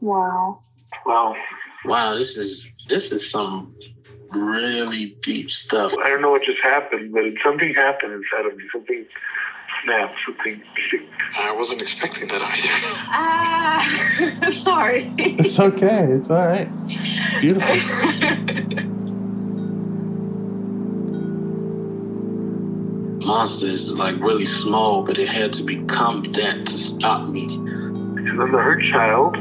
Wow. Wow, this is some really deep stuff. I don't know what just happened, but something happened inside of me. Something snapped. Something. I wasn't expecting that either. Sorry. It's okay. It's all right. It's beautiful. Monster is like really small, but it had to become that to stop me. And then the hurt child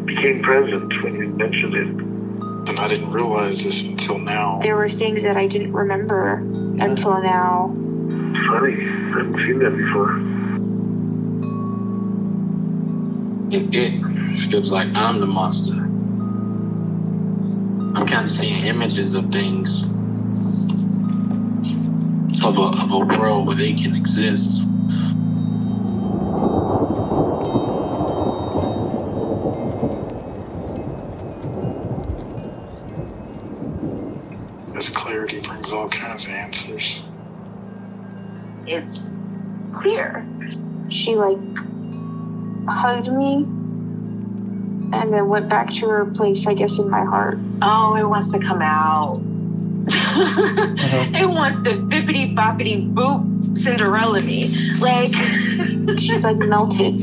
became present when you mentioned it. And I didn't realize this until now. There were things that I didn't remember until now. It's funny. I haven't seen that before. It feels like I'm the monster. I'm kind of seeing images of things, of a world where they can exist. This clarity brings all kinds of answers. It's clear. She hugged me and then went back to her place, I guess, in my heart. Oh, it wants to come out. It wants to bippity boppity boop Cinderella me. She's melted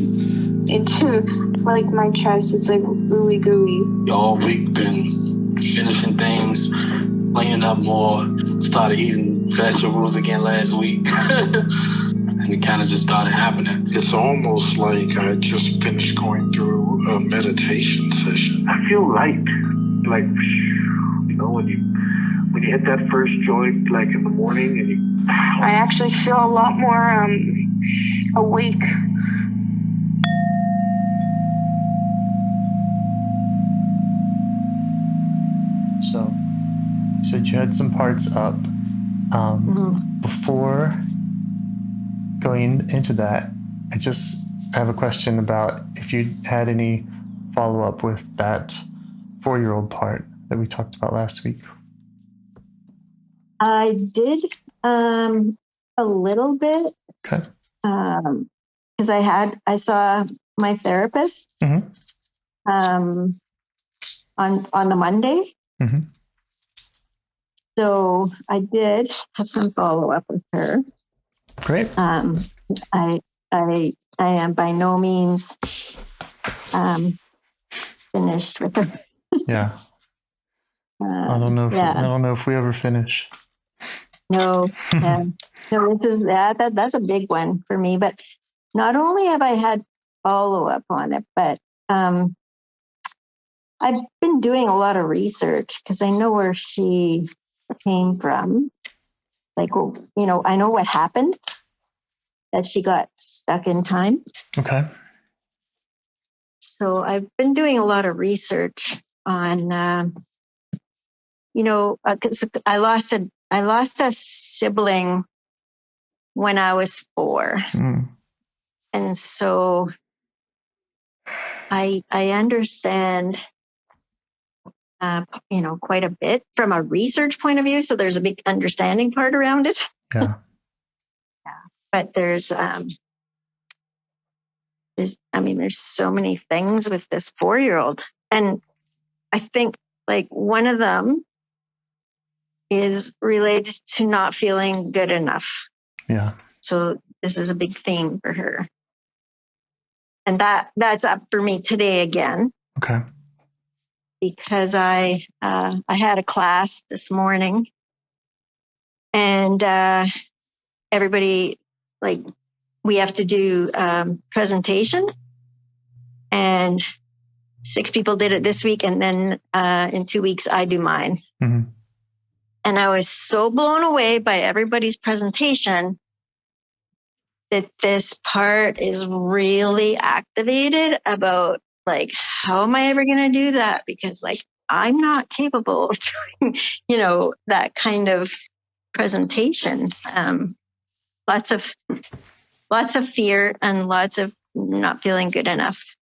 into my chest. It's ooey gooey. All week been finishing things, cleaning up more, started eating vegetables again last week. And it kind of just started happening. It's almost like I just finished going through a meditation session. I feel light. When you hit that first joint, in the morning, and I actually feel a lot more awake. So, you said you had some parts up. Before going into that, I have a question about if you had any follow-up with that 4-year-old part that we talked about last week. I did a little bit. Okay. Because I saw my therapist on the Monday. Mm-hmm. So I did have some follow-up with her. Great. I am by no means finished with her. Yeah. I don't know if we ever finish. No. No, that's a big one for me. But not only have I had follow-up on it, but I've been doing a lot of research because I know where she came from. I know what happened, that she got stuck in time. Okay. So I've been doing a lot of research on, because I lost a sibling when I was 4. And so I understand, quite a bit from a research point of view. So there's a big understanding part around it. Yeah. But there's so many things with this 4-year-old. And I think one of them is related to not feeling good enough. Yeah. So this is a big theme for her. And that's up for me today again. Okay. Because I had a class this morning and everybody, we have to do presentation, and 6 people did it this week. And then in 2 weeks, I do mine. Mm-hmm. And I was so blown away by everybody's presentation that this part is really activated about how am I ever going to do that? Because I'm not capable of doing, that kind of presentation. Lots of fear and lots of not feeling good enough.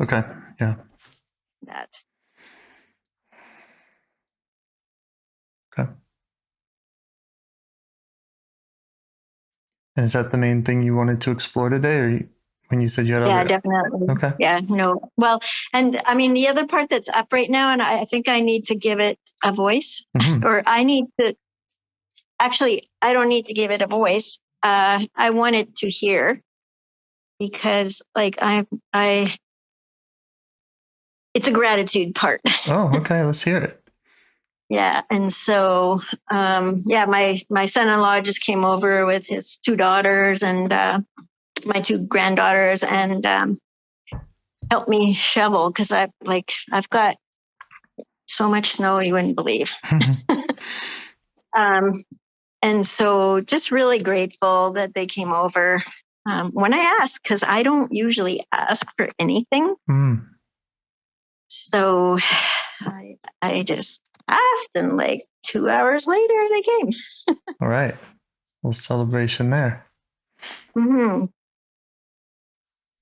Okay. Yeah. That. Okay. And is that the main thing you wanted to explore today, or when you said you had Yeah, other? definitely. Okay. Yeah, no. Well, and I mean, the other part that's up right now, and I think I need to give it a voice, Mm-hmm. or I need to, actually, I don't need to give it a voice. I want it to hear, because like it's a gratitude part. Oh, okay. Let's hear it. Yeah. And so, yeah, my son-in-law just came over with his two daughters and my two granddaughters, and helped me shovel, because I've got so much snow you wouldn't believe. Um, and so just really grateful that they came over when I asked, because I don't usually ask for anything. Mm. So I just asked, and like 2 hours later they came. All right. Little celebration there. Mm-hmm.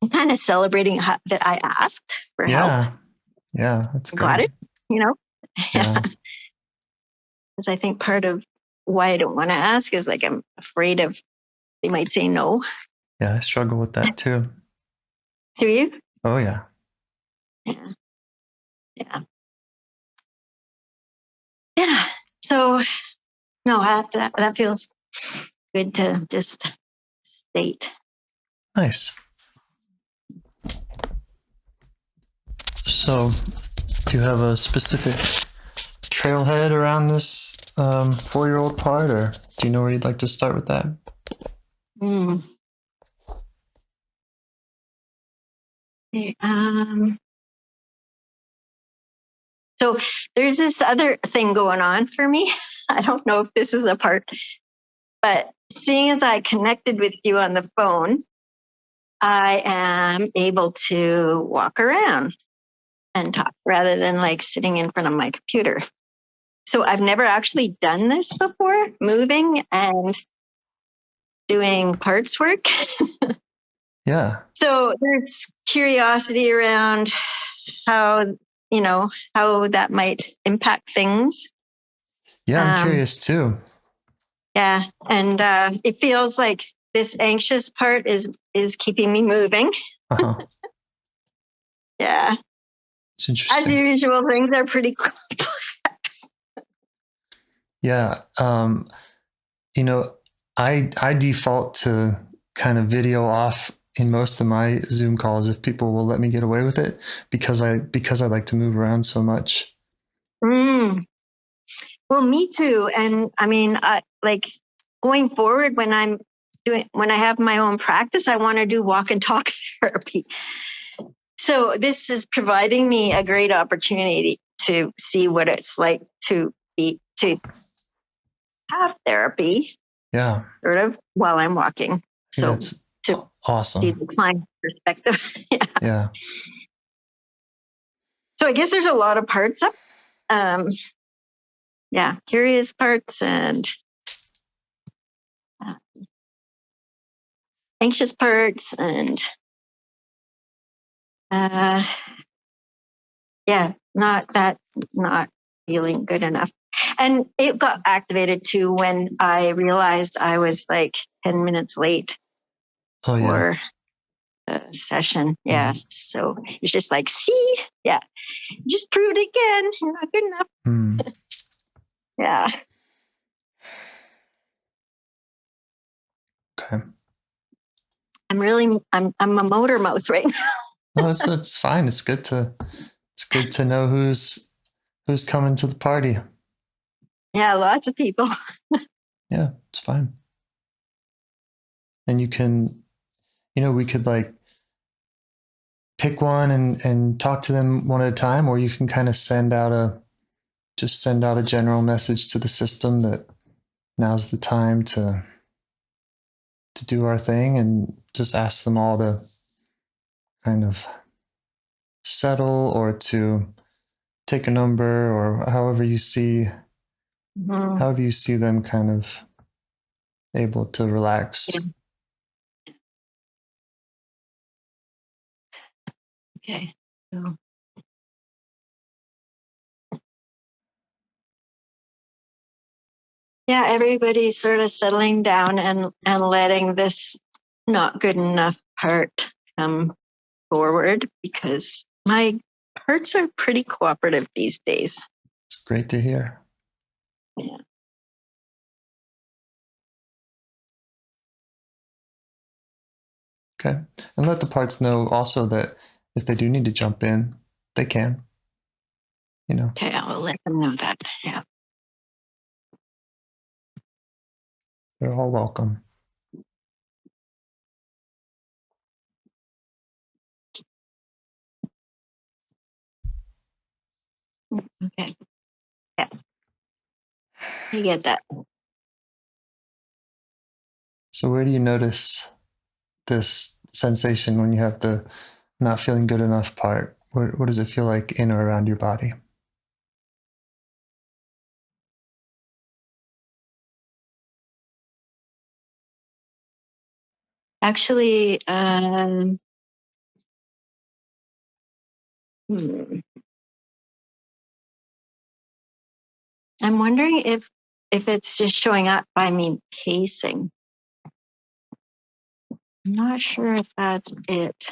I'm kind of celebrating that I asked for help. Yeah, that's great. Got it, you know? Yeah. Because I think part of why I don't want to ask is like I'm afraid of they might say no. Yeah, I struggle with that too. Do you? Oh yeah. Yeah. Yeah. Yeah. So no, that feels good to just state. Nice. So, do you have a specific trailhead around this 4-year-old part, or do you know where you'd like to start with that? Mm. Okay, so there's this other thing going on for me. I don't know if this is a part, but seeing as I connected with you on the phone, I am able to walk around and talk rather than like sitting in front of my computer. So I've never actually done this before, moving and doing parts work. Yeah. So there's curiosity around how, how that might impact things. Yeah, I'm curious too. Yeah. And it feels like this anxious part is keeping me moving. Uh-huh. Yeah. It's interesting. As usual, things are pretty complex. Yeah. I default to kind of video off in most of my Zoom calls if people will let me get away with it, because I like to move around so much. Mm. Well, me too. And I mean, like going forward, when I have my own practice, I want to do walk and talk therapy. So this is providing me a great opportunity to see what it's like to have therapy, Yeah. sort of, while I'm walking. So That's to awesome. see the client perspective. Yeah. Yeah. So I guess there's a lot of parts up. Yeah, curious parts and anxious parts, and yeah, not feeling good enough. And it got activated too when I realized I was like 10 minutes late Oh yeah. for the session. Yeah. Mm-hmm. So it's just like, see, yeah, just proved it again. You're not good enough. Mm. Yeah. Okay. I'm a motor mouth right now. No, it's fine. It's good to know who's coming to the party. Yeah, lots of people. Yeah, it's fine. And you can, we could like pick one and talk to them one at a time, or you can kind of send out a general message to the system that now's the time to do our thing, and just ask them all to kind of settle, or to take a number, or however you see them kind of able to relax. Yeah. Okay. So. Yeah, everybody's sort of settling down and letting this not good enough part come forward because my parts are pretty cooperative these days. It's great to hear. Yeah. Okay. And let the parts know also that if they do need to jump in, they can. You know. Okay, I'll let them know that. Yeah. They're all welcome. Okay. Yeah. You get that. So where do you notice this sensation when you have the not feeling good enough part? What does it feel like in or around your body? Actually, I'm wondering if it's just showing up by me pacing. I'm not sure if that's it.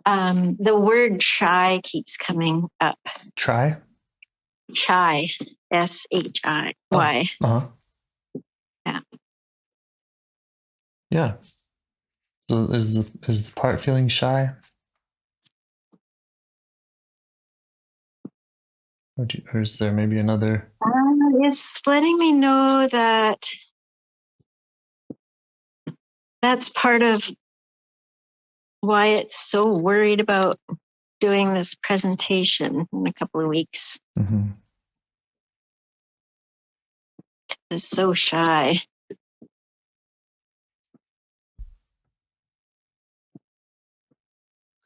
The word shy keeps coming up. Try? Shy, SHIY. Uh-huh. Yeah. Yeah. So is the part feeling shy? Or is there maybe another? It's letting me know that that's part of why it's so worried about doing this presentation in a couple of weeks. Mm-hmm. It's so shy.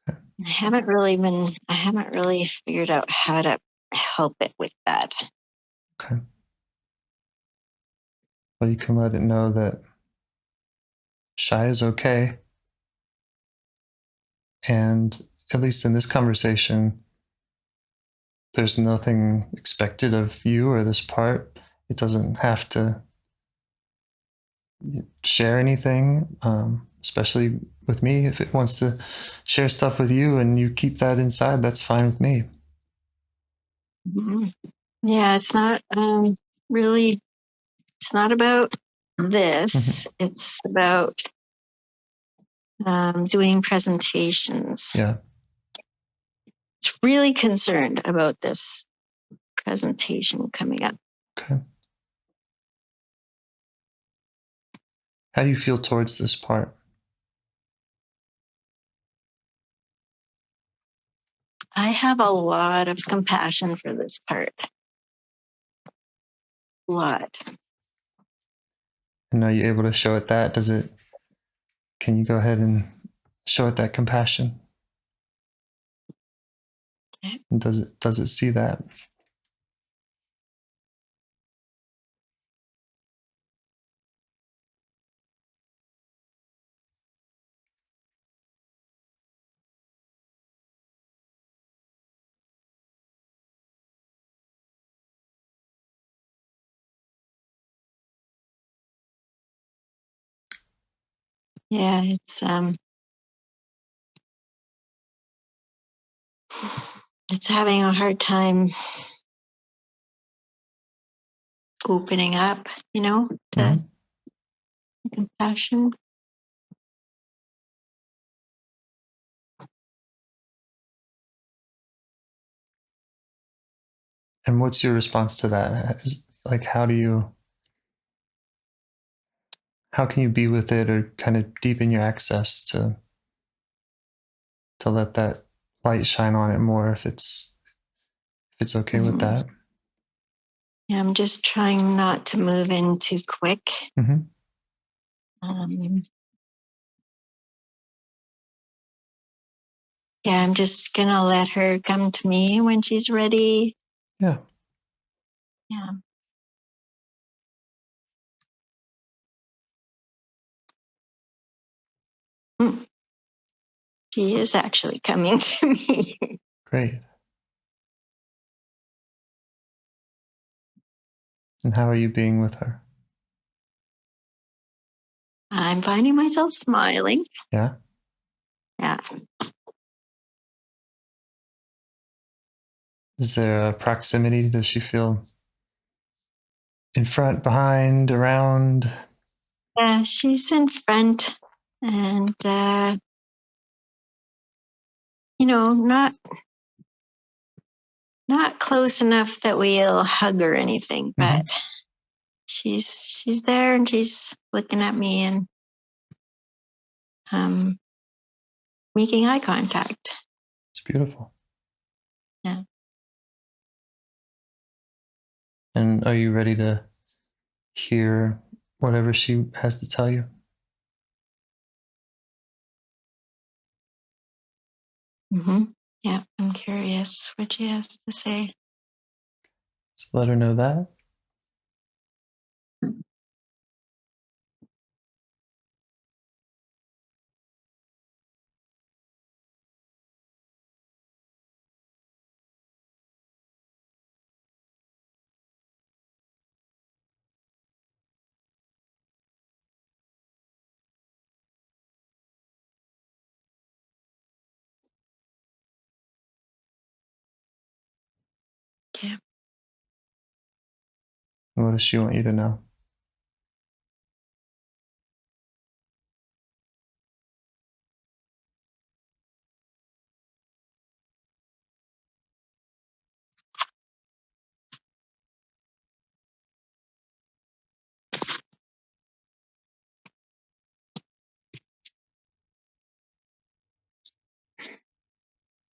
I haven't really figured out how to help it with that. Okay. Well, you can let it know that shy is okay. And at least in this conversation, there's nothing expected of you or this part. It doesn't have to share anything, especially with me. If it wants to share stuff with you and you keep that inside, that's fine with me. Mm-hmm. Yeah, it's not really, it's not about this. Mm-hmm. It's about doing presentations. Yeah. It's really concerned about this presentation coming up. Okay. How do you feel towards this part? I have a lot of compassion for this part. A lot. And are you able to show it that? Can you go ahead and show it that compassion? Okay. And does it see that? Yeah, it's having a hard time opening up, to Mm-hmm. compassion. And what's your response to that? Like, how can you be with it or kind of deepen your access to let that light shine on it more if it's okay with that? Yeah, I'm just trying not to move in too quick. Mm-hmm. Yeah, I'm just gonna let her come to me when she's ready. Yeah. Yeah. She is actually coming to me. Great. And how are you being with her? I'm finding myself smiling. Yeah. Yeah. Is there a proximity? Does she feel in front, behind, around? Yeah, she's in front and, not close enough that we'll hug or anything, but she's there and she's looking at me and making eye contact. It's beautiful. Yeah. And are you ready to hear whatever she has to tell you? Mm-hmm. Yeah, I'm curious what she has to say. So let her know that. Okay. What does she want you to know?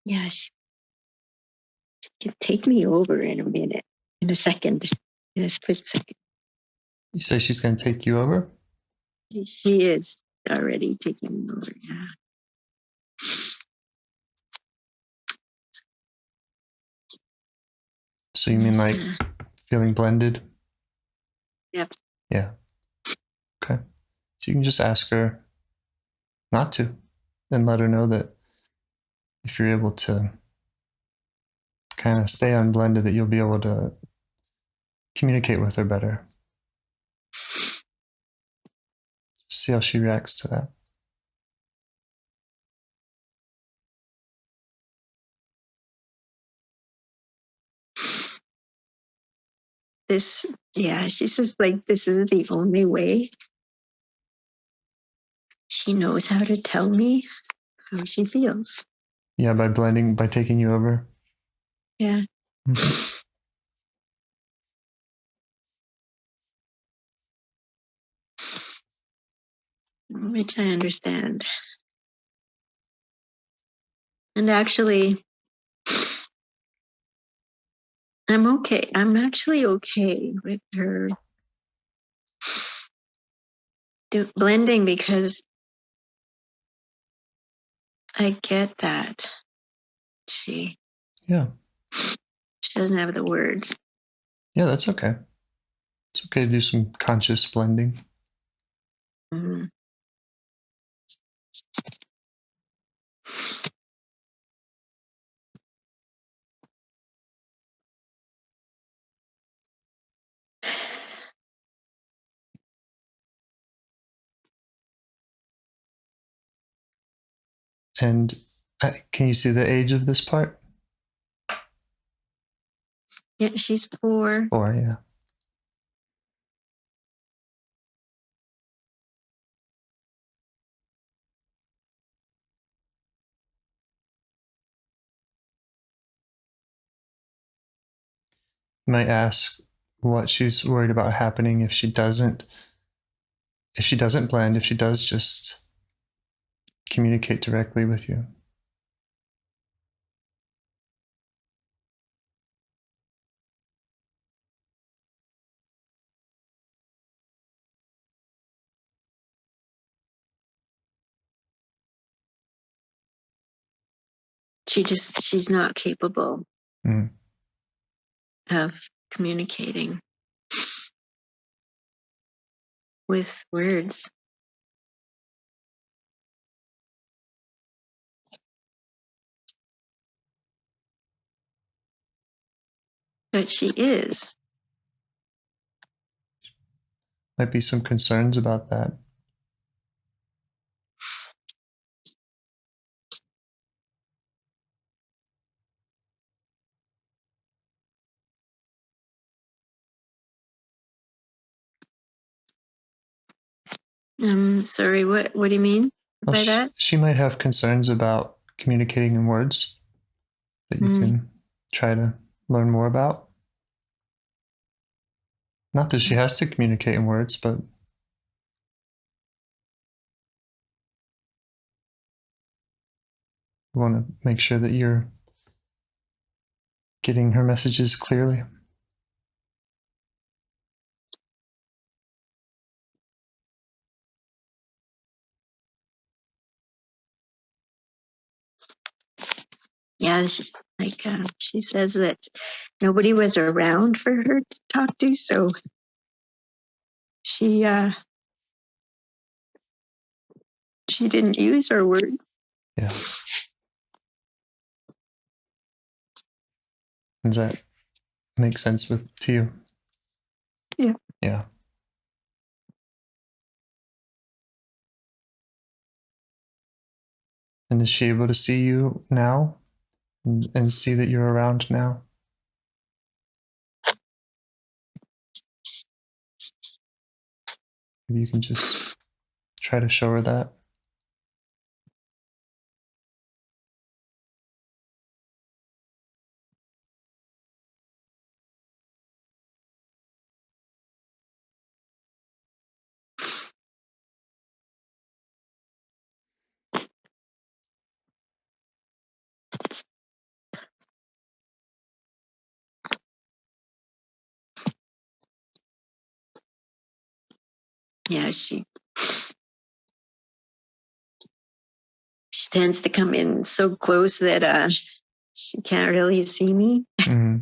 Yeah, she can take me over in a minute, in a second, in a split second. You say she's going to take you over? She is already taking me over. Yeah. So you mean like feeling blended? Yep. Yeah. Okay. So you can just ask her not to and let her know that if you're able to kind of stay unblended, that you'll be able to communicate with her better. See how she reacts to that. She says like this is the only way she knows how to tell me how she feels. Yeah, by blending, by taking you over. Yeah. Which I understand. And actually, I'm okay. I'm actually okay with her blending because I get that she doesn't have the words. Yeah, that's okay. It's okay to do some conscious blending. Mm-hmm. And can you see the age of this part? Yeah, she's 4. 4, yeah. You might ask what she's worried about happening if she doesn't blend, if she does just communicate directly with you. She's not capable Mm. of communicating with words. But she is. Might be some concerns about that. Sorry, what do you mean by that? She might have concerns about communicating in words that you can try to learn more about. Not that she has to communicate in words, but you want to make sure that you're getting her messages clearly. Yeah, she says that nobody was around for her to talk to, so she didn't use her word. Yeah. Does that make sense to you? Yeah. Yeah. And is she able to see you now and see that you're around now? Maybe you can just try to show her that. Yeah, she tends to come in so close that she can't really see me. Mm-hmm.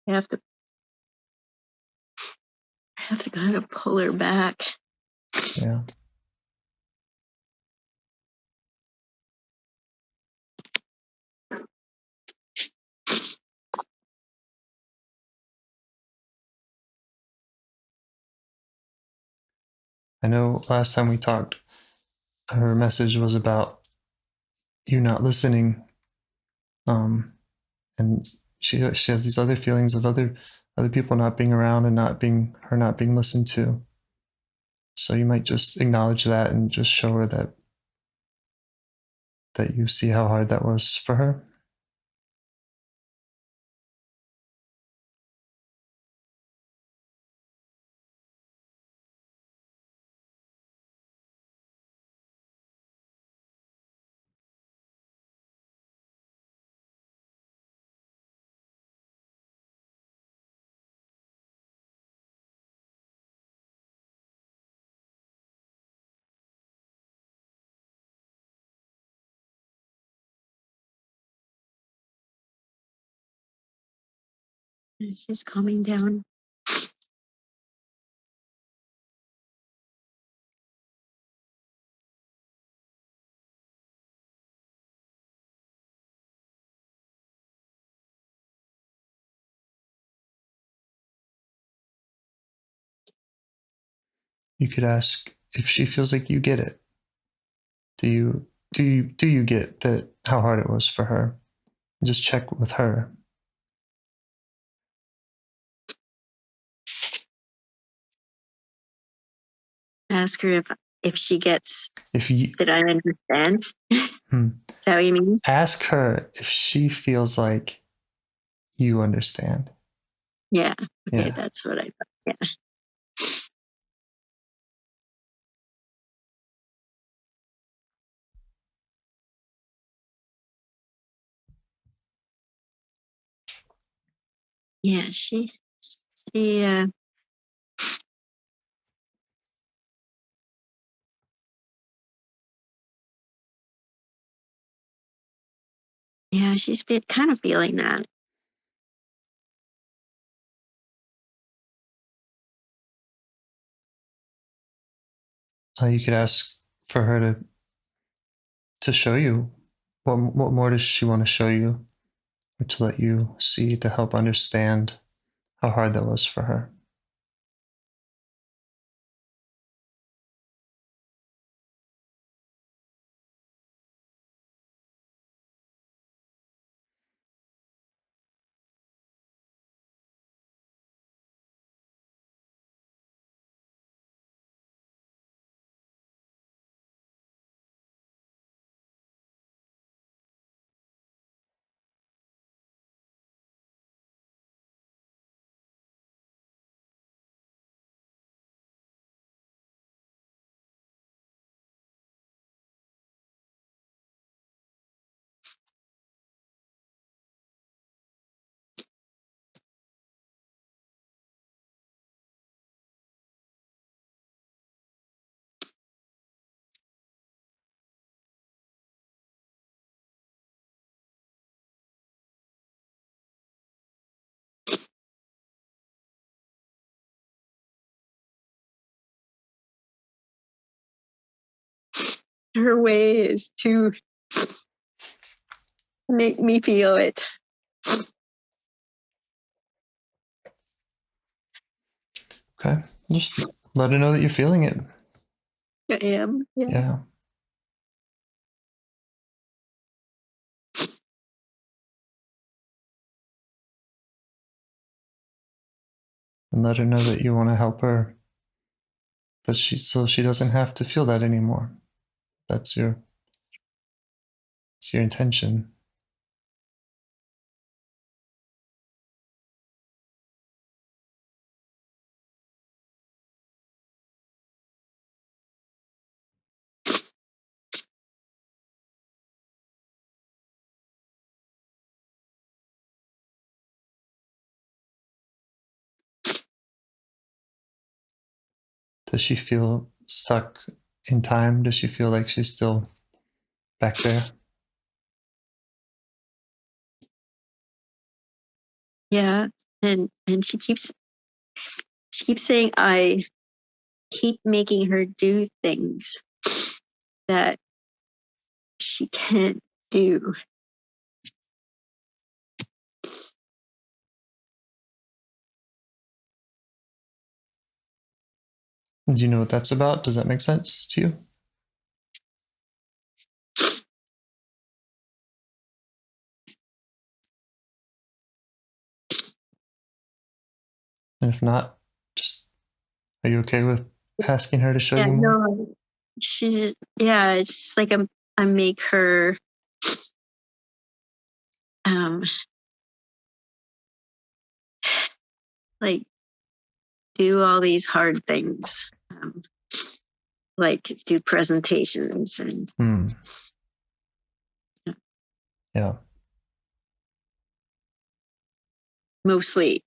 I have to kind of pull her back. Yeah. I know last time we talked, her message was about you not listening, and she has these other feelings of other people not being around and not being listened to. So you might just acknowledge that and just show her that you see how hard that was for her. And she's calming down. You could ask if she feels like you get it. Do you get that how hard it was for her? Just check with her. Ask her if she gets If you that I understand. hmm, Is that what you mean? ask her if she feels like you understand. Yeah. Okay, Yeah. that's what I thought. Yeah. Yeah, she yeah, she's kind of feeling that. You could ask for her to show you what more does she want to show you or to let you see to help understand how hard that was for her. her way is to make me feel it. Okay. Just let her know that you're feeling it. I am. Yeah. Yeah. And let her know that you want to help her, that so she doesn't have to feel that anymore. It's your intention. Does she feel stuck in time? Does she feel like she's still back there? Yeah. And she keeps saying I keep making her do things that she can't do. Do you know what that's about? Does that make sense to you? And if not, just are you okay with asking her to show Yeah, you more? no. It's just like I make her like do all these hard things. Like do presentations and Yeah. mostly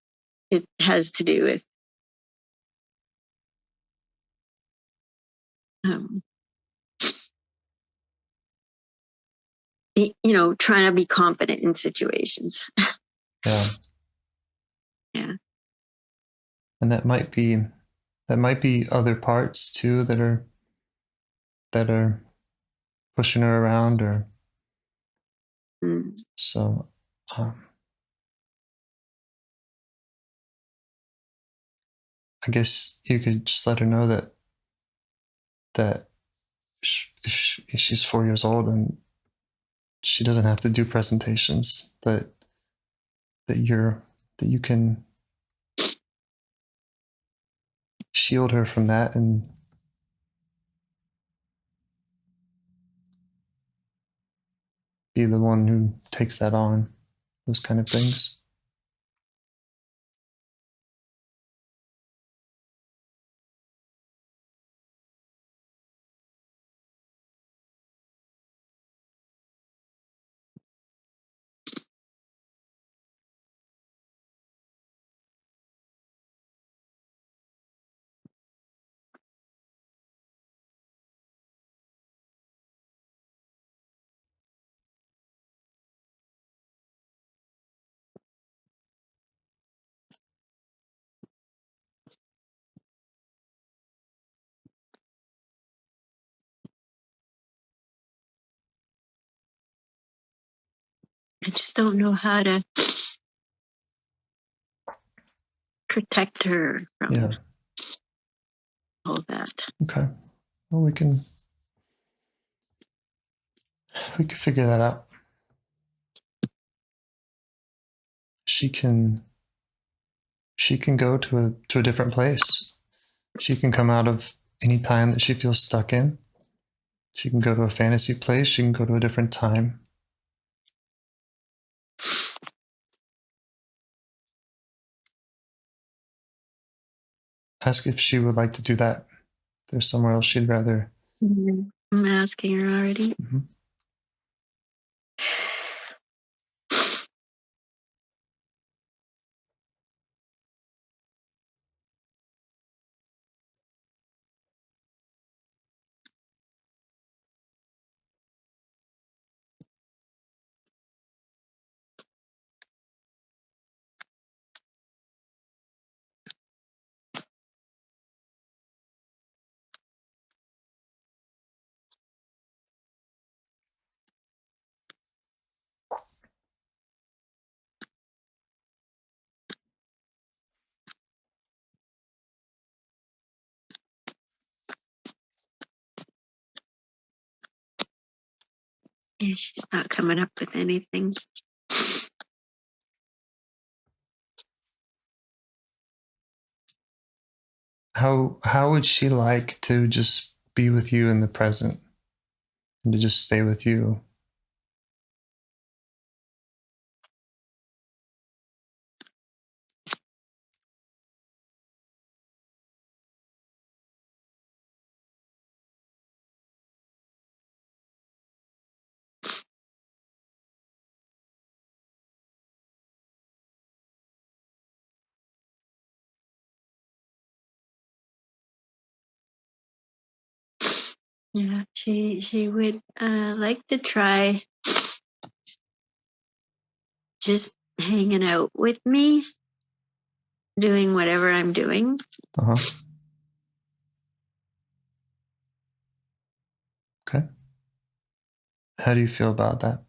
it has to do with trying to be confident in situations. Yeah. Yeah. And that might be other parts too that are pushing her around, or so I guess you could just let her know that if she's 4 years old and she doesn't have to do presentations, that you can shield her from that and be the one who takes that on, those kind of things. I just don't know how to protect her from all that. Okay. Well, we can figure that out. She can go to a different place. She can come out of any time that she feels stuck in. She can go to a fantasy place. She can go to a different time. Ask if she would like to do that. If there's somewhere else she'd rather. I'm asking her already. Mm-hmm. Yeah, she's not coming up with anything. How would she like to just be with you in the present and to just stay with you? Yeah, she would like to try just hanging out with me, doing whatever I'm doing. Uh-huh. Okay. How do you feel about that?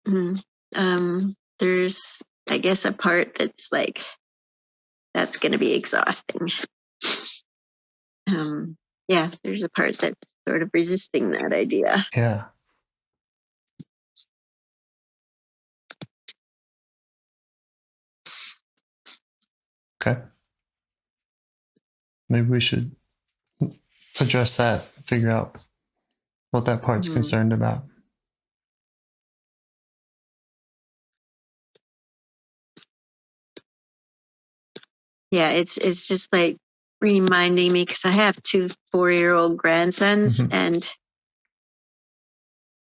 Mm. There's, I guess, a part that's like, that's going to be exhausting. Yeah, there's a part that's sort of resisting that idea. Yeah. Okay. Maybe we should address that, figure out what that part's concerned about. Yeah, it's just like reminding me, because I have two 4-year-old grandsons, and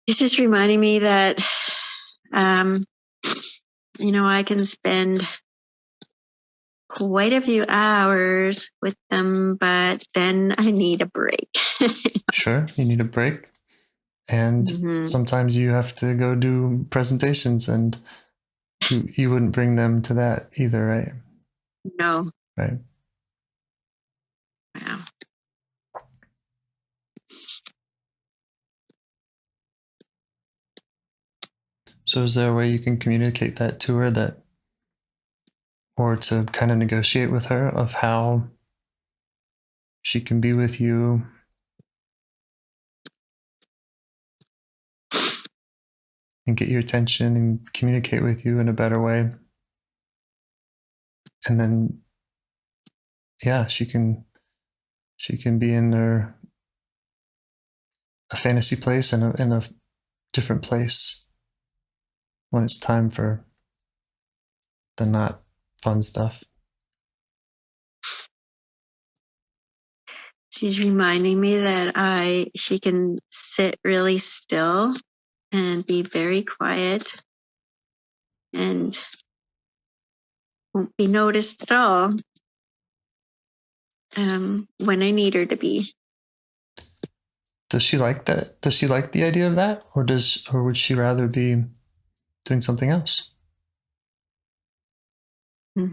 it's just reminding me that I can spend quite a few hours with them, but then I need a break. Sure, you need a break. And sometimes you have to go do presentations, and you wouldn't bring them to that either, right? No. Right. Wow. So is there a way you can communicate that to her, that, or to kind of negotiate with her of how she can be with you and get your attention and communicate with you in a better way? And then, yeah, she can be in a fantasy place and in a different place when it's time for the not fun stuff. She's reminding me that she can sit really still and be very quiet and won't be noticed at all when I need her to be. Does she like that? Does she like the idea of that, or would she rather be doing something else? Hmm.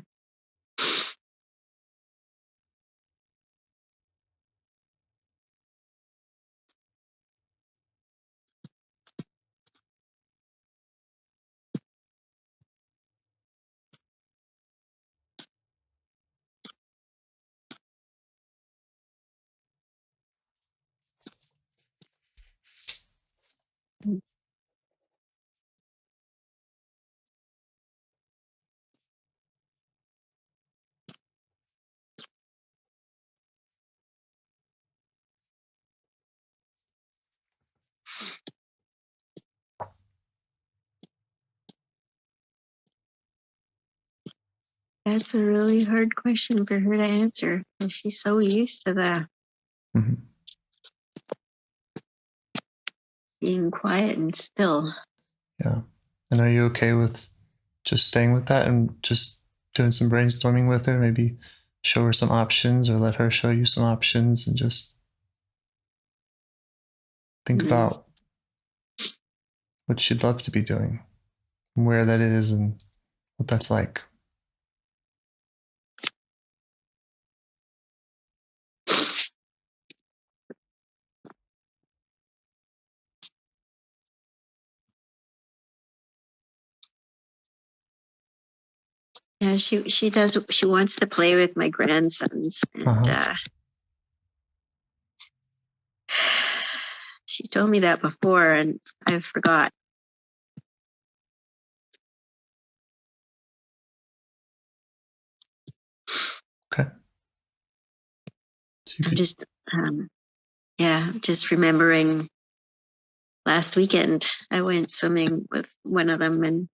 That's a really hard question for her to answer, and she's so used to that, being quiet and still. Yeah. And are you okay with just staying with that and just doing some brainstorming with her? Maybe show her some options, or let her show you some options, and just think about what she'd love to be doing, and where that is, and what that's like. Yeah, she does. She wants to play with my grandsons, and she told me that before, and I forgot. Okay. So I'm just, just remembering last weekend I went swimming with one of them, and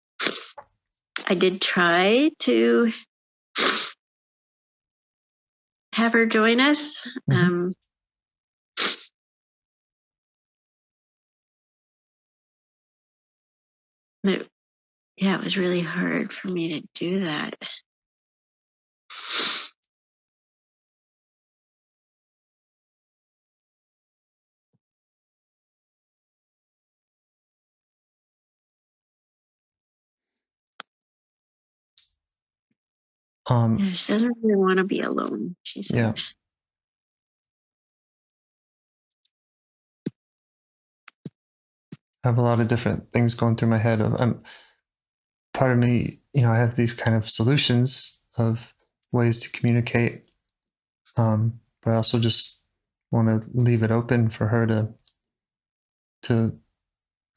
I did try to have her join us. But yeah, it was really hard for me to do that. Yeah, she doesn't really want to be alone, she said. Yeah. I have a lot of different things going through my head. Part of me, I have these kind of solutions of ways to communicate, but I also just want to leave it open for her to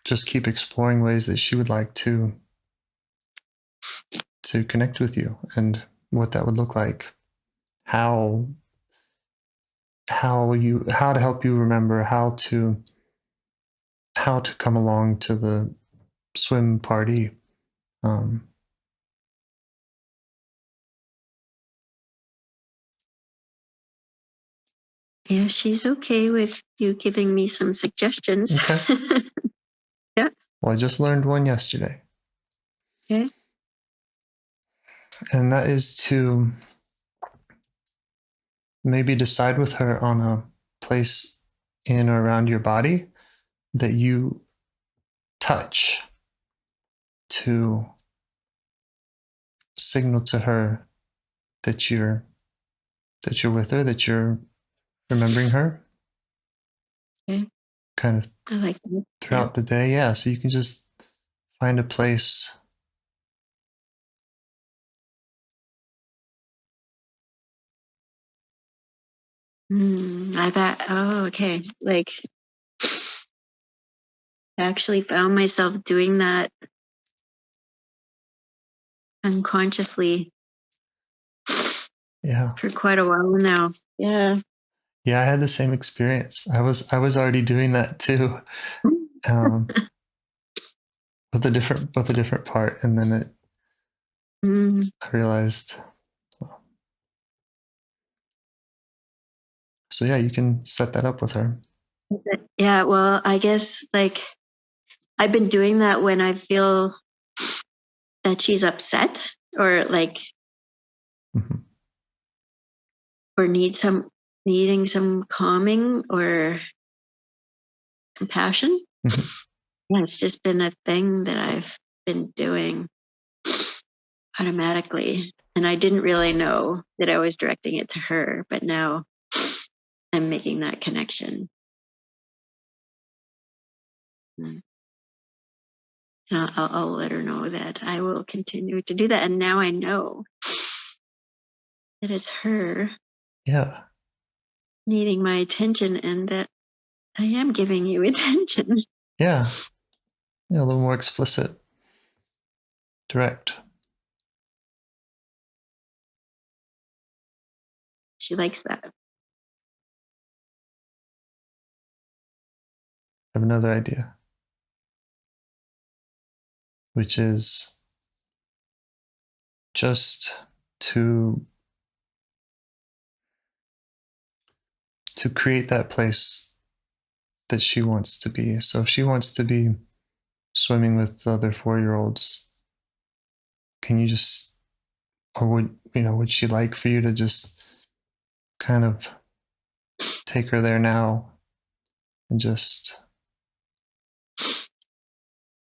just keep exploring ways that she would like to connect with you and what that would look like, how to help you remember how to come along to the swim party. Yeah, she's okay with you giving me some suggestions. Okay. Yeah. Well, I just learned one yesterday. Okay. And that is to maybe decide with her on a place in or around your body that you touch to signal to her that you're with her, that you're remembering her. Okay. Kind of I like that. throughout the day. Yeah. So you can just find a place. Okay. Like, I actually found myself doing that unconsciously. Yeah. For quite a while now. Yeah. Yeah, I had the same experience. I was already doing that too, with a different part, and then I realized. So yeah, you can set that up with her. Yeah. Well, I guess like I've been doing that when I feel that she's upset or like, or needing some calming or compassion. Yeah, it's just been a thing that I've been doing automatically. And I didn't really know that I was directing it to her, but now I'm making that connection. And I'll let her know that I will continue to do that. And now I know that it's her needing my attention and that I am giving you attention. Yeah, a little more explicit, direct. She likes that. I have another idea, which is just to create that place that she wants to be. So if she wants to be swimming with other 4-year-olds, can you just, or would she like for you to just kind of take her there now and just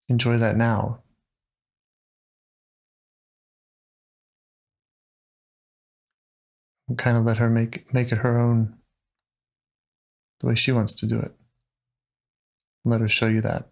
enjoy that now? And kind of let her make it her own, the way she wants to do it. Let her show you that.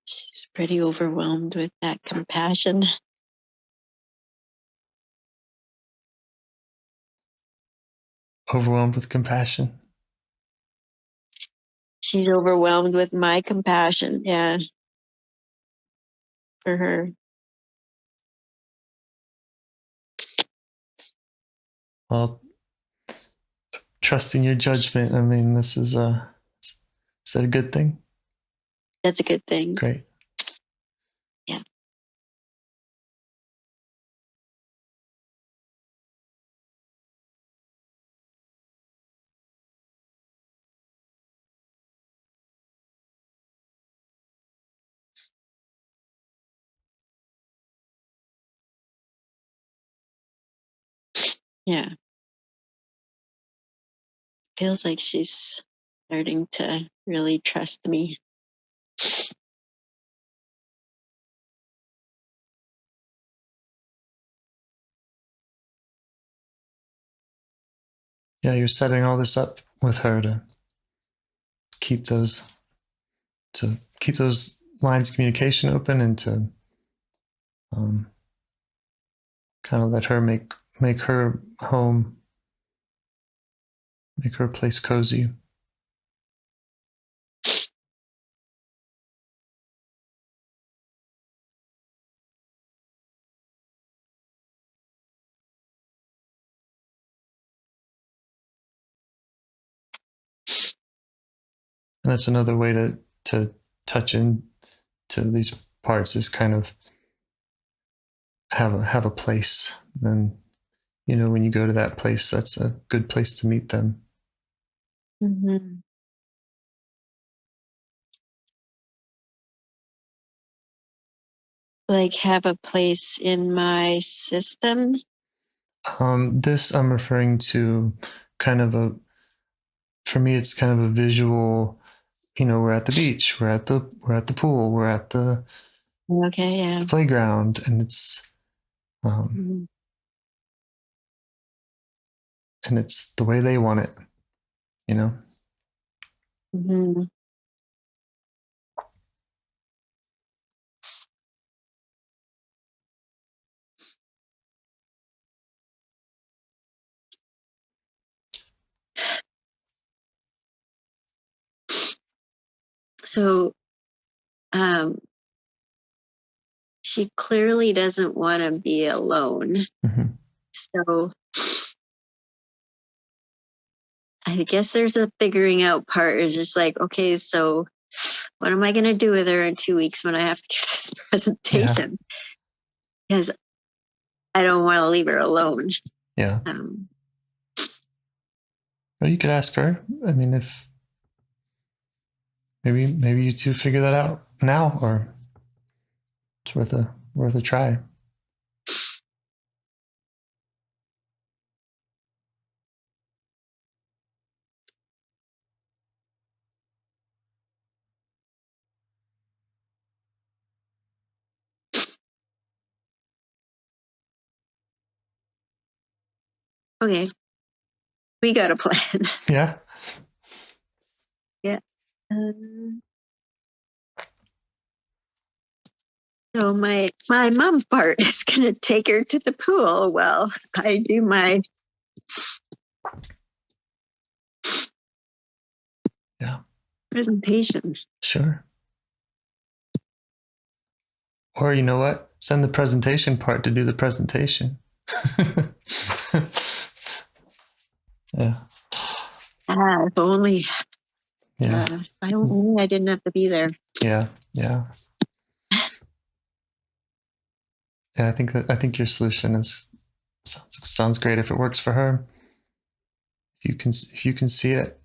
She's pretty overwhelmed with that compassion. Overwhelmed with compassion. She's overwhelmed with my compassion, yeah, for her. Well, trusting your judgment. I mean, is that a good thing? That's a good thing. Great. Yeah. Yeah. Feels like she's starting to really trust me. Yeah, you're setting all this up with her to keep those lines of communication open and to kind of let her make her home, make her place cozy. And that's another way to touch in to these parts is kind of have a place. Then when you go to that place, that's a good place to meet them. Mm-hmm. Like have a place in my system. This I'm referring to kind of for me, it's kind of a visual. We're at the beach, we're at the pool, we're at the Okay, yeah. the playground, and it's Mm-hmm. and it's the way they want it. Mm-hmm. So, she clearly doesn't want to be alone. Mm-hmm. So I guess there's a figuring out part. It's just like, okay, so what am I going to do with her in 2 weeks when I have to give this presentation? Because I don't want to leave her alone. Yeah. Well, you could ask her. I mean, if maybe you two figure that out now, or it's worth a try. Okay, we got a plan. Yeah. Yeah. So my mom part is gonna take her to the pool while I do my presentation. Sure. Or you know what? Send the presentation part to do the presentation. Yeah. If only. Yeah. I only I didn't have to be there. Yeah. Yeah. Yeah. I think your solution sounds great if it works for her. If you can see it.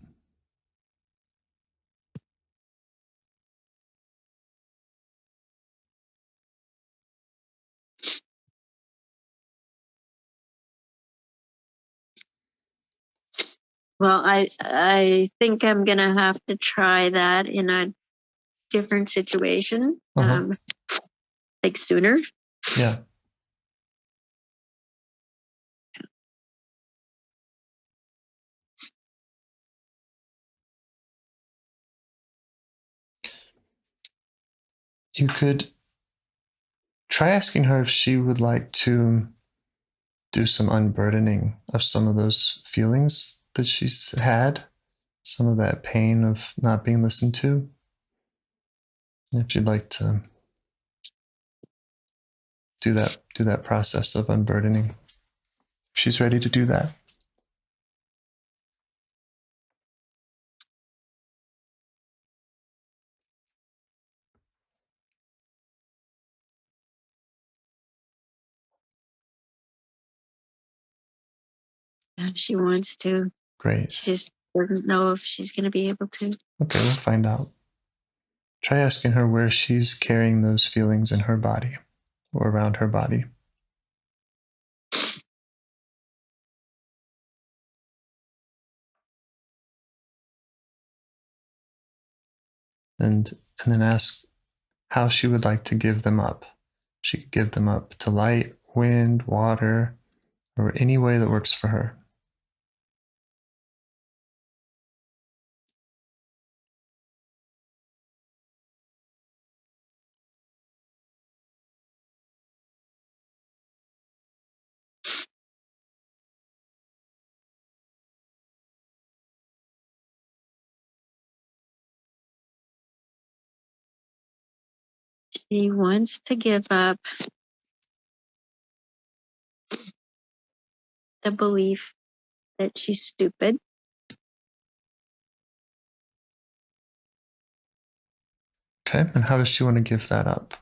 Well, I think I'm gonna have to try that in a different situation, like sooner. Yeah. you could try asking her if she would like to do some unburdening of some of those feelings that she's had, some of that pain of not being listened to. And if you'd like to do that process of unburdening, she's ready to do that. If she wants to. Great. She just doesn't know if she's going to be able to. Okay, we'll find out. Try asking her where she's carrying those feelings in her body or around her body. And then ask how she would like to give them up. She could give them up to light, wind, water, or any way that works for her. She wants to give up the belief that she's stupid. Okay, and how does she want to give that up?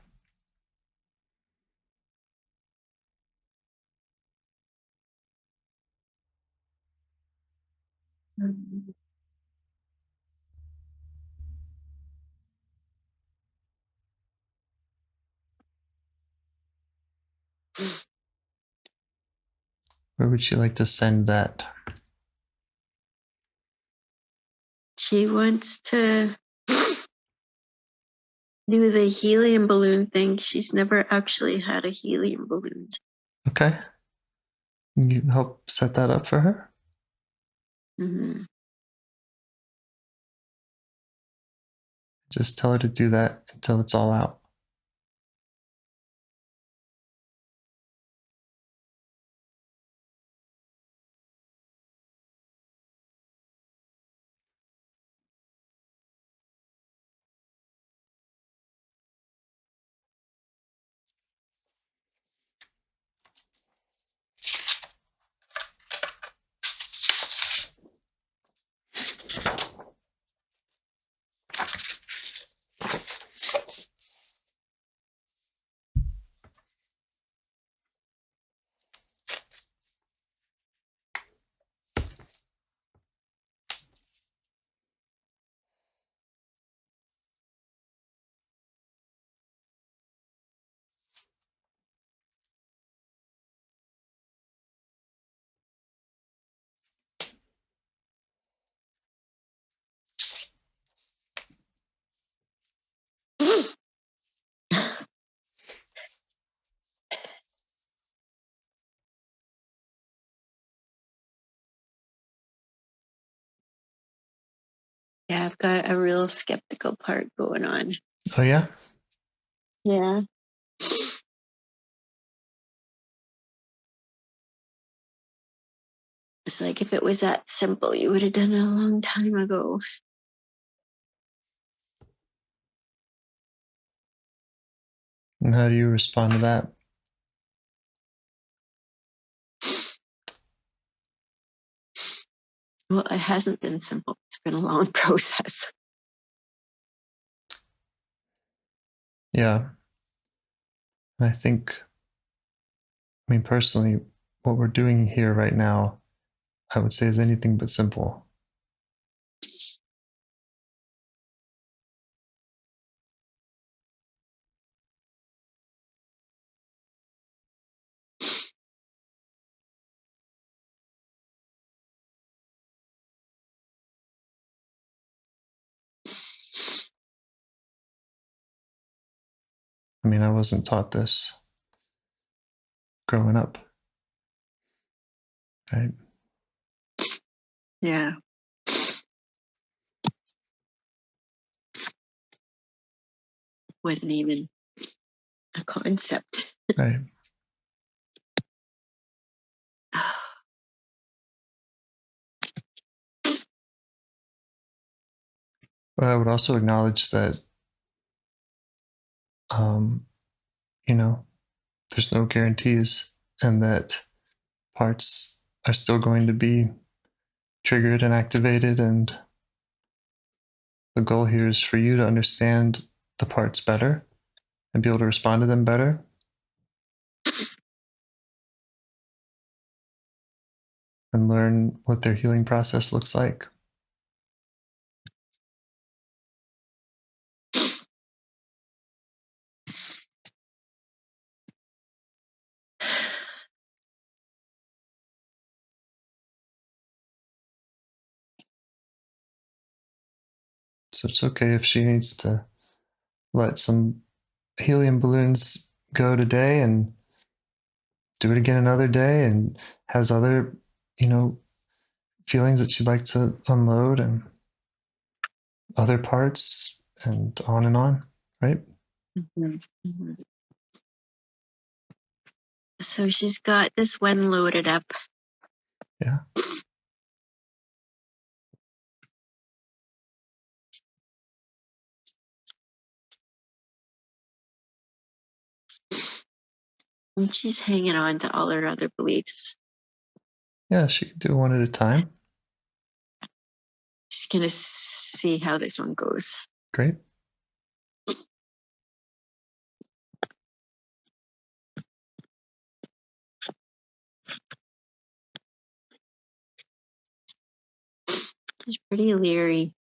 Where would she like to send that? She wants to do the helium balloon thing. She's never actually had a helium balloon. Okay. Can you help set that up for her? Mm-hmm. Just tell her to do that until it's all out. Yeah, I've got a real skeptical part going on. Oh, yeah? Yeah. It's like if it was that simple, you would have done it a long time ago. And how do you respond to that? Well, it hasn't been simple. It's been a long process. Yeah. And I mean, personally, what we're doing here right now, I would say is anything but simple. I mean, I wasn't taught this growing up, right? Yeah. wasn't even a concept. Right. But I would also acknowledge that, you know, there's no guarantees, and that parts are still going to be triggered and activated. And the goal here is for you to understand the parts better and be able to respond to them better. And learn what their healing process looks like. So it's okay if she needs to let some helium balloons go today and do it again another day, and has other, feelings that she'd like to unload, and other parts, and on, right? Mm-hmm. Mm-hmm. So she's got this one loaded up. Yeah. And she's hanging on to all her other beliefs. Yeah, she could do one at a time. She's going to see how this one goes. Great. She's pretty leery.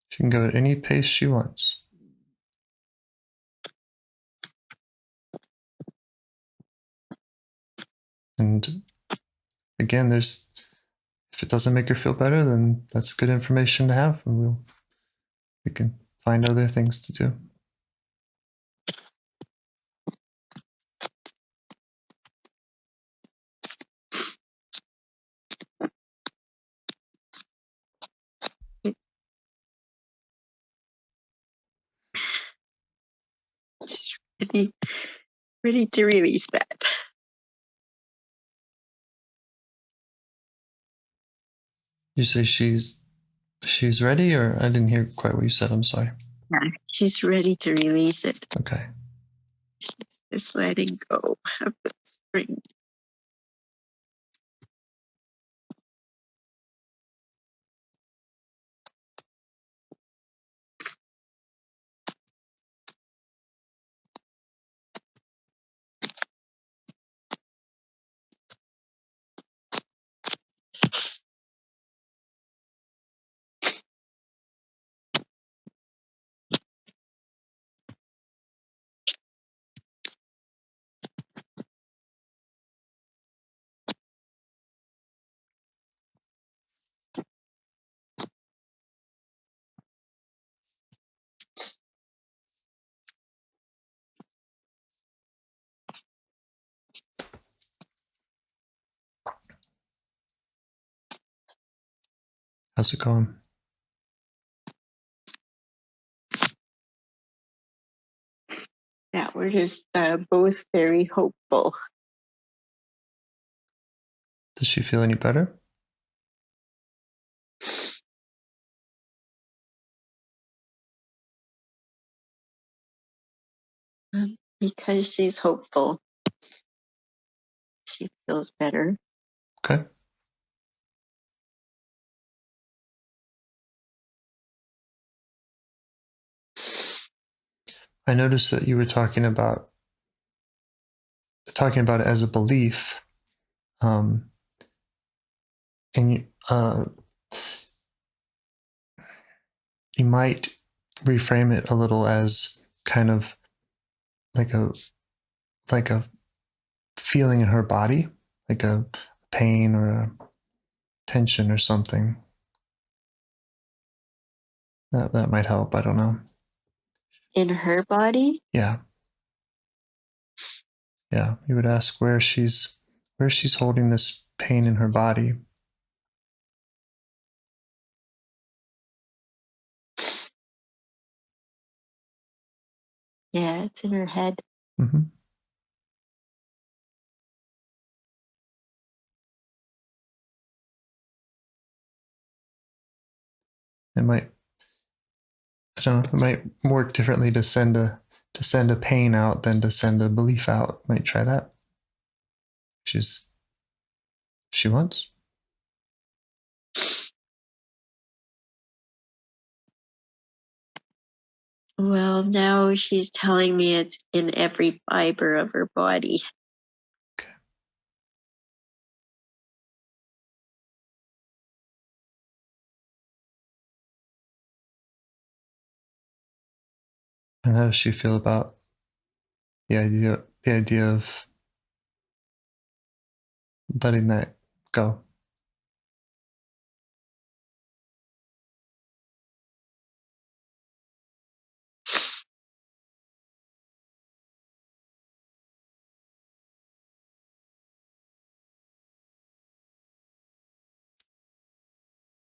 She can go at any pace she wants. And again, if it doesn't make her feel better, then that's good information to have, and we can find other things to do. She's ready to release that. You say she's ready, or I didn't hear quite what you said. I'm sorry. Yeah, she's ready to release it. Okay. Just letting go of the spring. How's it going? Yeah, we're just both very hopeful. Does she feel any better? Because she's hopeful, she feels better. Okay. I noticed that you were talking about it as a belief, and you might reframe it a little as kind of like a feeling in her body, like a pain or a tension or something. That might help. I don't know. In her body? Yeah. Yeah. You would ask where she's holding this pain in her body. Yeah, it's in her head. Mm-hmm. It might, I don't know, it might work differently to send a pain out than to send a belief out. Might try that. If she wants. Well, now she's telling me it's in every fiber of her body. Okay. And how does she feel about the idea of letting that go?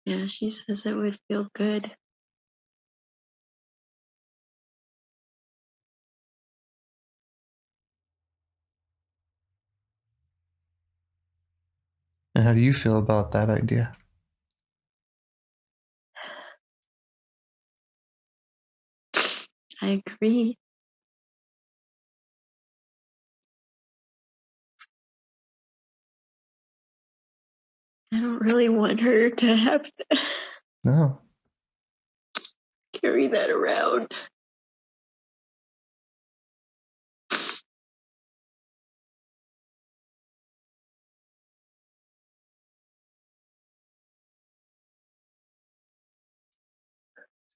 Yeah, she says it would feel good. And how do you feel about that idea? I agree. I don't really want her to have to No. carry that around.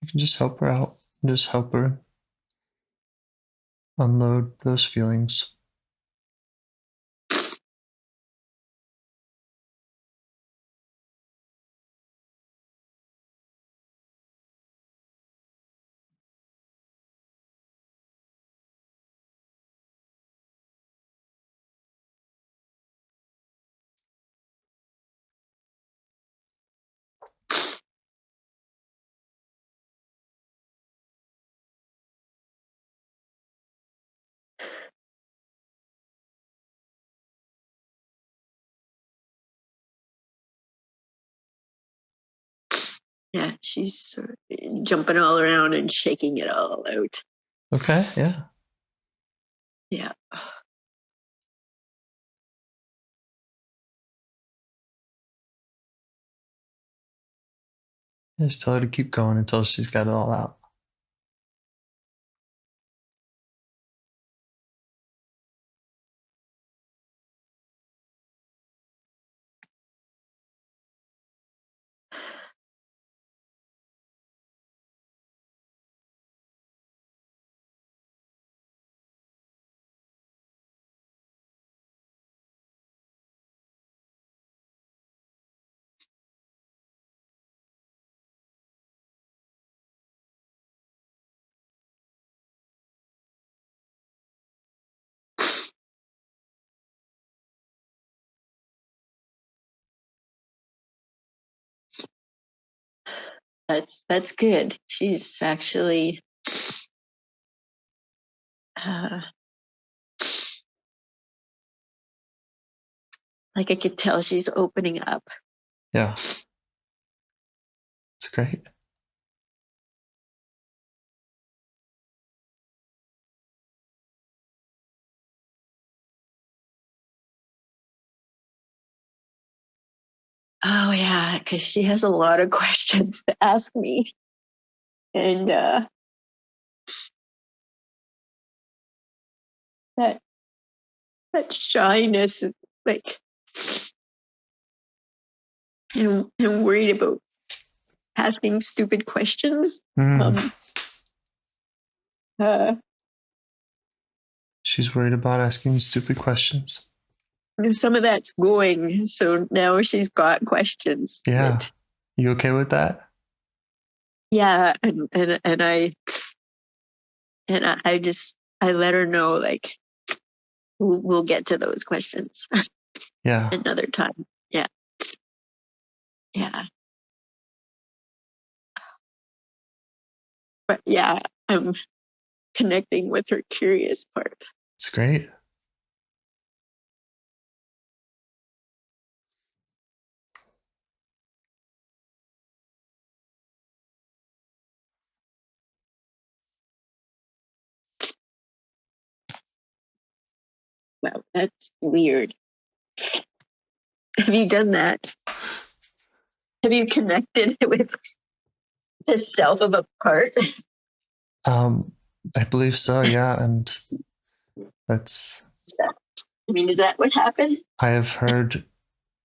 You can just help her out. Just help her unload those feelings. Yeah, she's sort of jumping all around and shaking it all out. Okay, yeah. Yeah. Just tell her to keep going until she's got it all out. That's good. She's actually like I could tell she's opening up. Yeah. It's great. Oh yeah, because she has a lot of questions to ask me. And that shyness is like and worried about asking stupid questions. Mm. Uh, She's worried about asking stupid questions. some of that's going, so now she's got questions. Yeah. That, You okay with that? yeah, and I just I let her know like we'll get to those questions Yeah. another time. Yeah, yeah, but yeah, because connecting with her curious part. It's great. Wow, that's weird. Have you done that? Have you connected with the self of a part? I believe so, yeah. And that's, Is that what happened? I have heard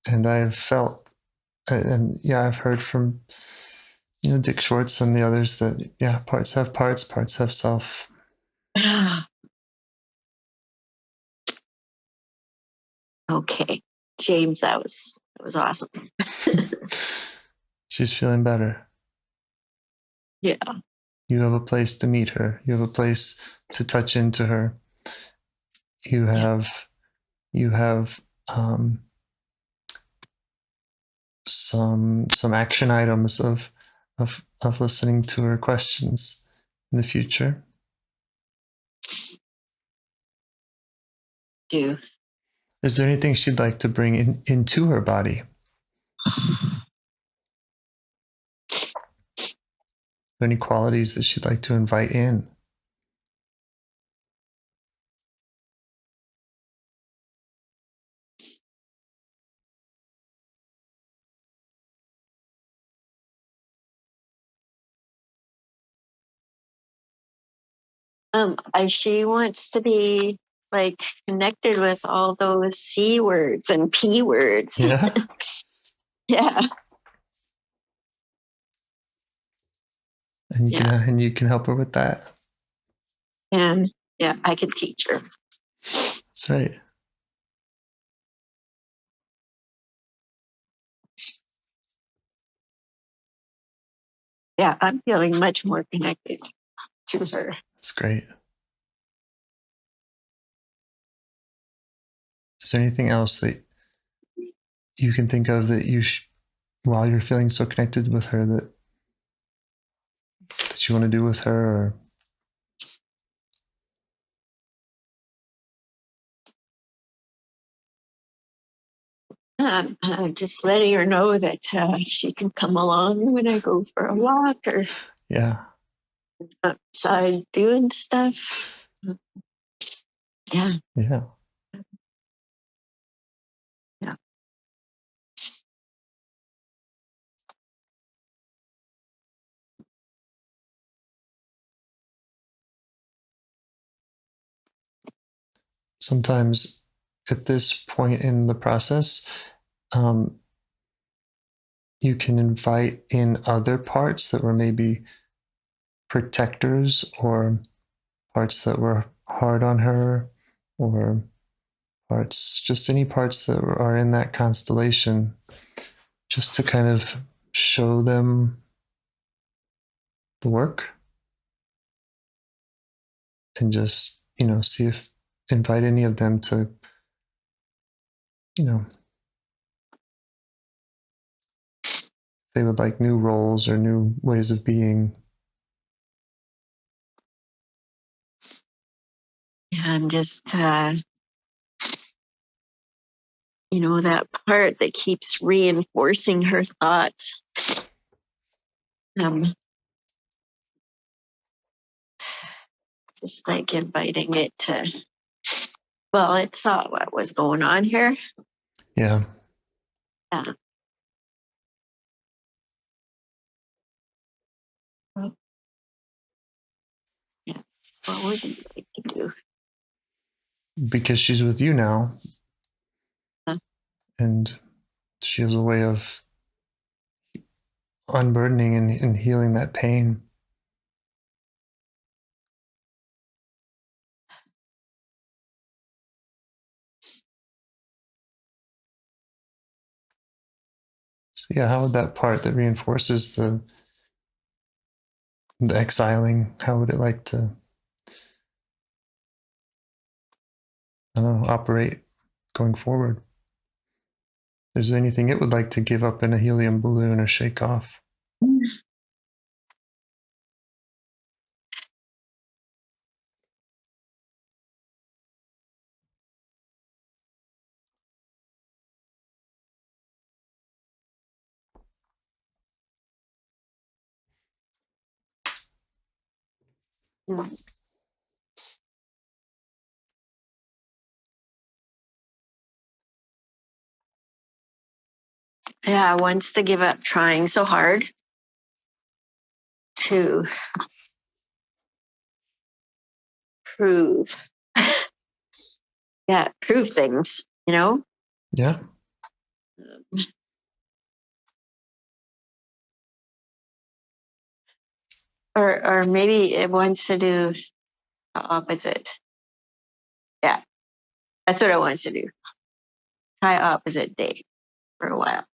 and I have felt, and yeah, I've heard from, Dick Schwartz and the others that, yeah, parts have parts, parts have self. Okay, James, that was awesome. She's feeling better. Yeah. You have a place to meet her. You have a place to touch into her. You have some action items of listening to her questions in the future. Do. Is there anything she'd like to bring into her body? Any qualities that she'd like to invite in? She wants to be like connected with all those C words and P words. Yeah. Yeah. And you can help her with that. And yeah, I can teach her. That's right. Yeah, I'm feeling much more connected to her. That's great. Is there anything else that you can think of that while you're feeling so connected with her, that you want to do with her? Or Just letting her know that she can come along when I go for a walk or yeah, outside doing stuff. Yeah. yeah. Yeah. Sometimes at this point in the process, you can invite in other parts that were maybe protectors, or parts that were hard on her, or just any parts that are in that constellation, just to kind of show them the work, and just, see if invite any of them to, they would like new roles or new ways of being. Yeah, I'm just, that part that keeps reinforcing her thoughts. Just like inviting it to, well, it saw what was going on here. Yeah. Yeah. Yeah. What would you like to do? Because she's with you now. Huh? And she has a way of unburdening and healing that pain. So yeah, how would that part that reinforces the exiling, how would it like to, I don't know, operate going forward? Is there anything it would like to give up in a helium balloon or shake off? Mm. Yeah, wants to give up trying so hard to prove, prove things, Yeah. or maybe it wants to do the opposite. Yeah, that's what it wants to do. Try opposite day for a while.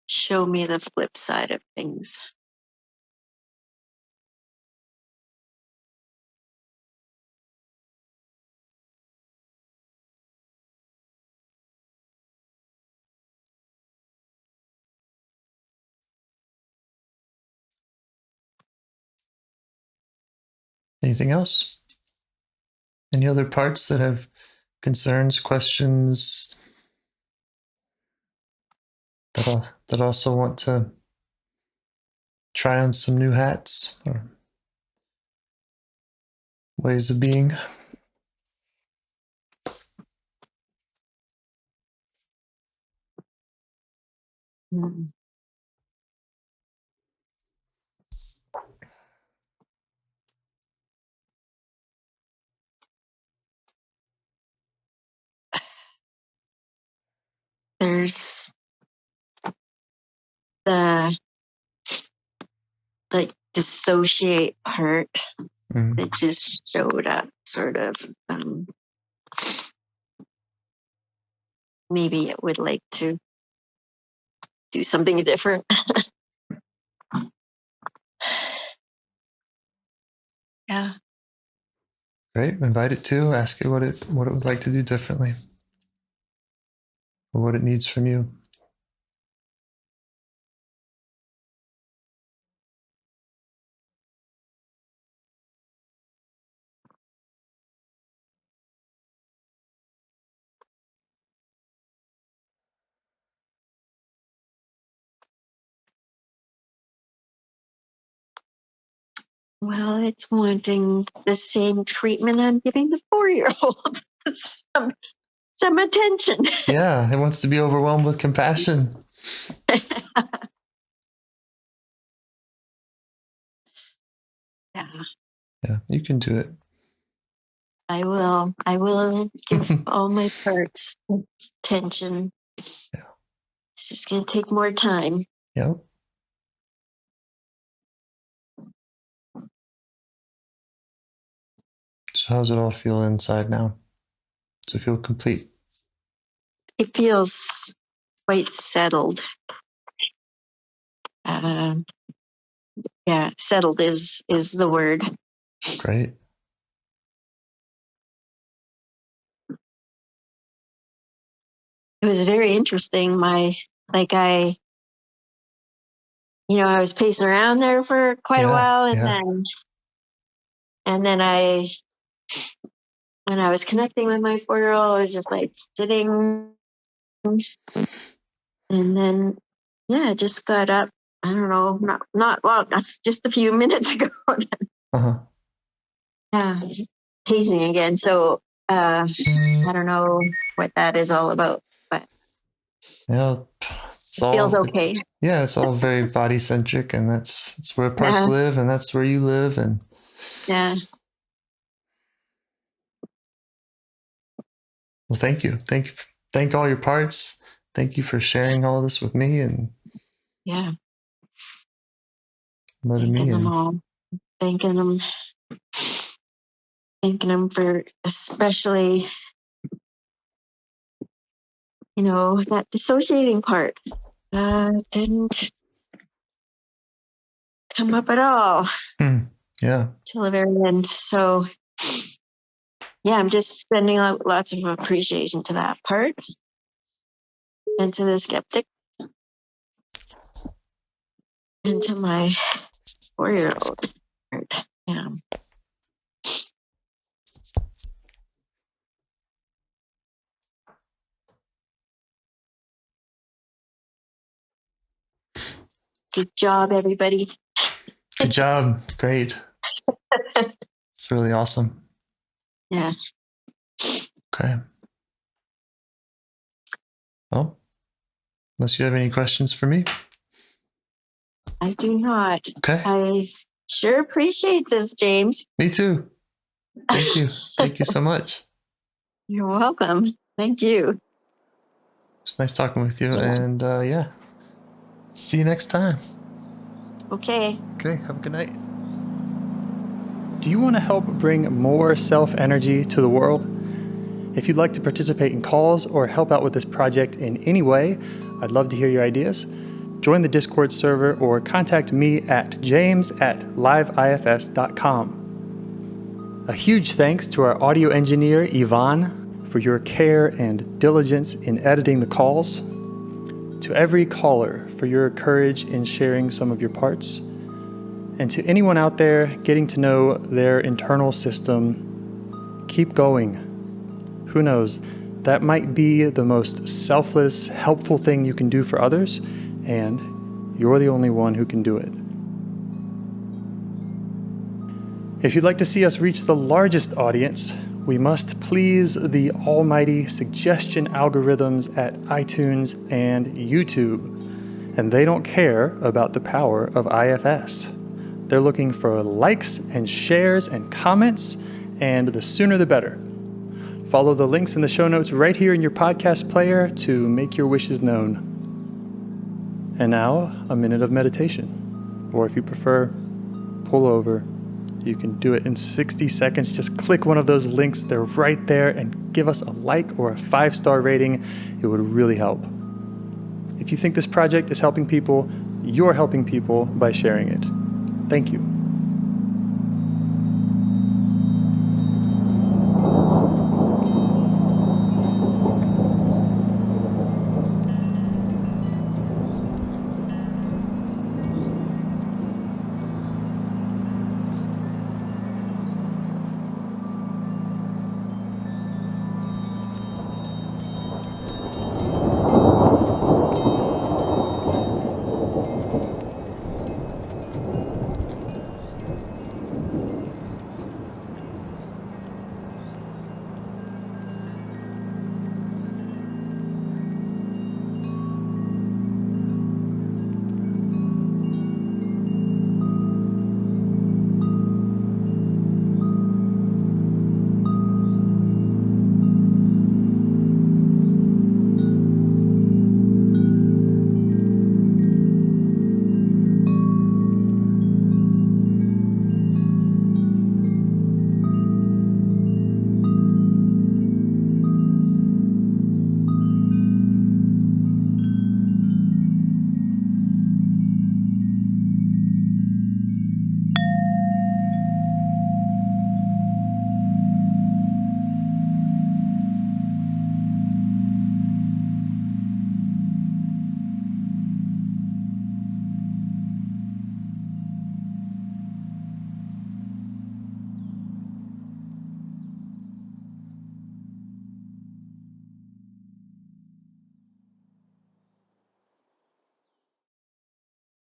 Show me the flip side of things. Anything else? Any other parts that have concerns, questions, that also want to try on some new hats or ways of being? Mm. There's the like dissociate part that just showed up sort of. Maybe it would like to do something different. Yeah. Great. Invite it to. Ask it what it would like to do differently, or what it needs from you. Well, it's wanting the same treatment I'm giving the 4-year-old. some attention. Yeah, it wants to be overwhelmed with compassion. Yeah. Yeah, you can do it. I will give all my parts attention. Yeah. It's just going to take more time. Yep. So how's it all feel inside now? Does it feel complete? It feels quite settled. Settled is the word. Great. It was very interesting. I was pacing around there for quite a while, and then when I was connecting with my 4-year-old, I was just like sitting, and then I just got up. I don't know, not well, just a few minutes ago. Uh-huh. Yeah, pacing again. So I don't know what that is all about, but Yeah, it's it feels all okay. yeah, it's all very body centric, and that's where parts Yeah, live, and that's where you live, and yeah, well, thank all your parts. Thank you for sharing all this with me and yeah. letting me Thanking them in. all. Thanking them. Thanking them for especially, that dissociating part. Didn't come up at all Yeah. till the very end. So I'm just sending out lots of appreciation to that part and to the skeptic and to my 4-year-old part. Yeah. Good job, everybody. Good job. Great. It's really awesome. Yeah. Okay. Well, unless you have any questions for me. I do not. Okay. I sure appreciate this, James. Me too. Thank you. Thank you so much. You're welcome. Thank you. It's nice talking with you. Yeah. And yeah, see you next time. Okay. Okay. Have a good night. Do you want to help bring more self-energy to the world? If you'd like to participate in calls or help out with this project in any way, I'd love to hear your ideas. Join the Discord server or contact me at james@liveifs.com. A huge thanks to our audio engineer, Yvonne, for your care and diligence in editing the calls. To every caller for your courage in sharing some of your parts. And to anyone out there getting to know their internal system, keep going. Who knows? That might be the most selfless, helpful thing you can do for others, and you're the only one who can do it. If you'd like to see us reach the largest audience, we must please the almighty suggestion algorithms at iTunes and YouTube. And they don't care about the power of IFS. They're looking for likes and shares and comments, and the sooner the better. Follow the links in the show notes right here in your podcast player to make your wishes known. And now, a minute of meditation. Or if you prefer, pull over. You can do it in 60 seconds. Just click one of those links. They're right there, and give us a like or a 5-star rating. It would really help. If you think this project is helping people, you're helping people by sharing it. Thank you.